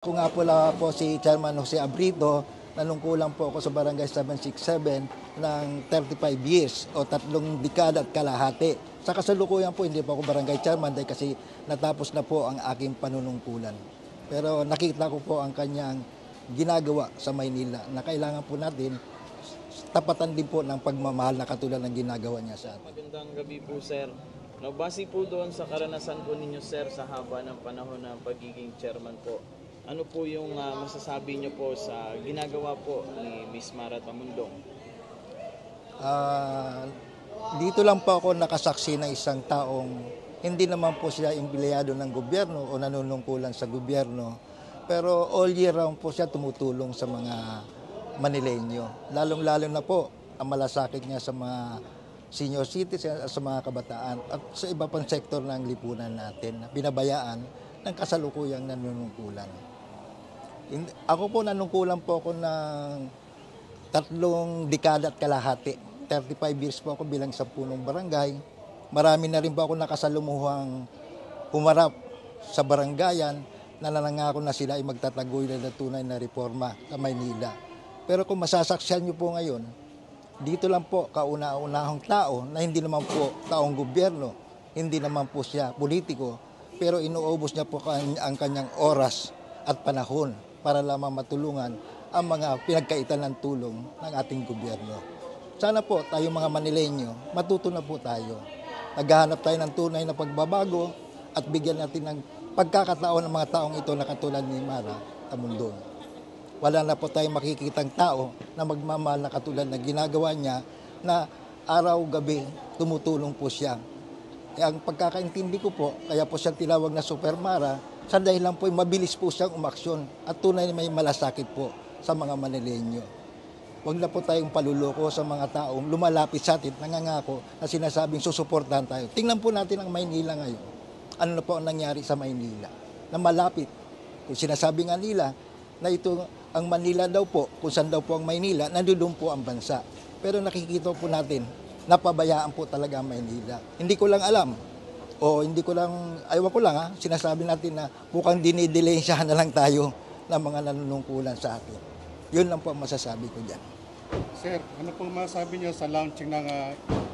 Ako nga po si Chairman Jose Abrito, nanungkulan po ako sa Barangay 767 ng 35 years o 3 dekada at kalahati. Sa kasalukuyan po, hindi po ako Barangay Chairman dahil kasi natapos na po ang aking panunungkulan. Pero nakita ko po ang kanyang ginagawa sa Maynila na kailangan po natin tapatan din po ng pagmamahal na katulad ng ginagawa niya sa atin. Magandang gabi po, sir. No, base po doon sa karanasan po ninyo, sir, sa haba ng panahon ng pagiging chairman po, ano po yung masasabi niyo po sa ginagawa po ni Miss Mara Tamundong? Dito lang po ako nakasaksi ng isang taong hindi naman po siya empleyado ng gobyerno o nanunungkulan sa gobyerno, pero all year round po siya tumutulong sa mga Manileño. Lalong-lalo na po ang malasakit niya sa mga senior citizens at sa mga kabataan at sa iba pang sektor ng lipunan natin na binabayaan ng kasalukuyang nanunungkulan. Ako po nanungkulan po ako ng 3 dekada at kalahati. 35 years po ako bilang sa punong barangay. Marami na rin po ako nakasalumuhang humarap sa barangayan na nanangako na sila ay magtataguyod ng tunay na reforma sa Maynila. Pero kung masasaksihan niyo po ngayon, dito lang po kauna-unahang tao na hindi naman po taong gobyerno, hindi naman po siya politiko, pero inuubos niya po ang kanyang oras at panahon para lamang matulungan ang mga pinagkaitan ng tulong ng ating gobyerno. Sana po tayong mga Manileño, matuto na po tayo. Naghahanap tayo ng tunay na pagbabago at bigyan natin ng pagkakataon ng mga taong ito na katulad ni Mara Tamundong. Wala na po tayong makikitang tao na magmamahal na katulad na ginagawa niya na araw-gabi tumutulong po siya. Kaya ang pagkakaintindi ko po, kaya po siyang tinawag na Super Mara, sa dahilan po mabilis po siyang umaksyon at tunay na may malasakit po sa mga Manileño. Huwag na po tayong paluloko sa mga taong lumalapit sa atin, nangangako na sinasabing susuportahan tayo. Tingnan po natin ang Maynila ngayon. Ano na po ang nangyari sa Maynila? Na malapit. Kung sinasabi nga nila na ito ang Manila daw po, kung saan daw po ang Maynila, nandoon po ang bansa. Pero nakikita po natin, napabayaan po talaga ang Maynila. Hindi ko lang alam, o hindi ko lang, ayaw ko lang sinasabi natin na mukhang dinidilensyahan na lang tayo ng mga nanunungkulan sa atin. Yun lang po ang masasabi ko dyan. Sir, ano pong masasabi niyo sa launching ng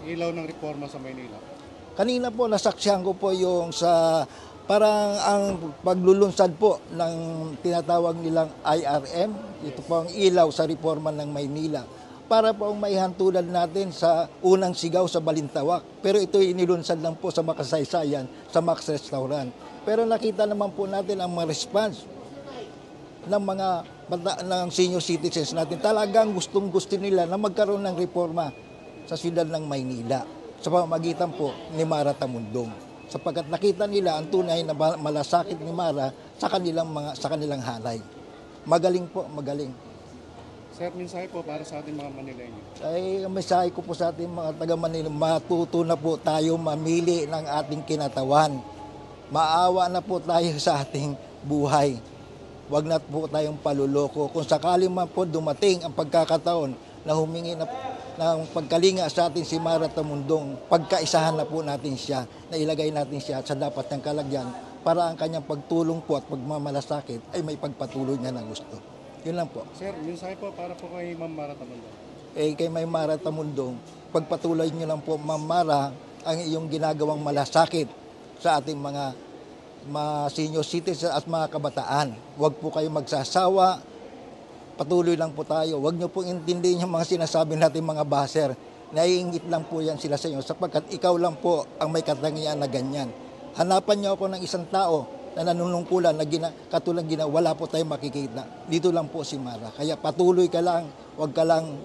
ilaw ng reforma sa Maynila? Kanina po nasaksihan ko po yung sa parang ang paglulunsad po ng tinatawag nilang IRM, ito po ang ilaw sa reforma ng Maynila, para po ang maihantulan natin sa unang sigaw sa Balintawak. Pero ito inilunsad lang po sa Makasaysayan, sa Max Restaurant. Pero nakita naman po natin ang mga response ng mga ng senior citizens natin. Talagang gustong-gusto nila na magkaroon ng reforma sa siyudad ng Maynila sa pamamagitan po ni Mara Tamundong. Sapagkat nakita nila ang tunay na malasakit ni Mara sa kanilang halay. Magaling po, magaling. Sir, mensahe po para sa ating mga Manileño. Ay, mensahe ko po sa ating mga taga-Manila, matuto na po tayo mamili ng ating kinatawan. Maawa na po tayo sa ating buhay. Huwag na po tayong paluloko. Kung sakali man po dumating ang pagkakataon na humingi na ng pagkalinga sa atin si Mara Tamundong, pagkaisahan na po natin siya, na ilagay natin siya sa dapat ng kalagyan para ang kanyang pagtulong po at pagmamalasakit ay may pagpatuloy niya na gusto. Yun lang po. Sir, mensahe po para po kay Ma'am Mara Tamundong. Kay May Mara Tamundong, pagpatuloy niyo lang po, Ma'am Mara, ang iyong ginagawang malasakit sa ating mga senior citizens at mga kabataan. Huwag po kayo magsasawa, patuloy lang po tayo. Huwag niyo pong intindihin yung mga sinasabi natin mga baser. Naiingit lang po yan sila sa inyo sapagkat ikaw lang po ang may katangian na ganyan. Hanapan niyo ako ng isang tao na nanunungkulan na katulad wala po tayong makikita. Dito lang po si Mara. Kaya patuloy ka lang, huwag ka lang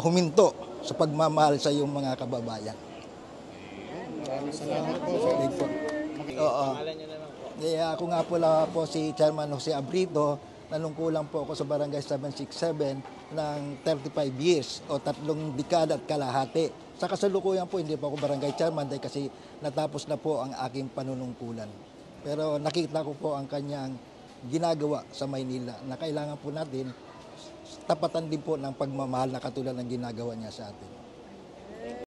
huminto sa pagmamahal sa iyong mga kababayan. Maraming salamat po, sir. Oo. Pangalan niyo na lang po. Ako nga po si Chairman Jose Abrito, nanungkulan po ako sa Barangay 767 ng 35 years o 3 dekada at kalahati. Sa kasalukuyan po, hindi po ako Barangay Chairman dahil kasi natapos na po ang aking panunungkulan. Pero nakita ko po ang kanyang ginagawa sa Maynila na kailangan po natin tapatan din po ng pagmamahal na katulad ng ginagawa niya sa atin.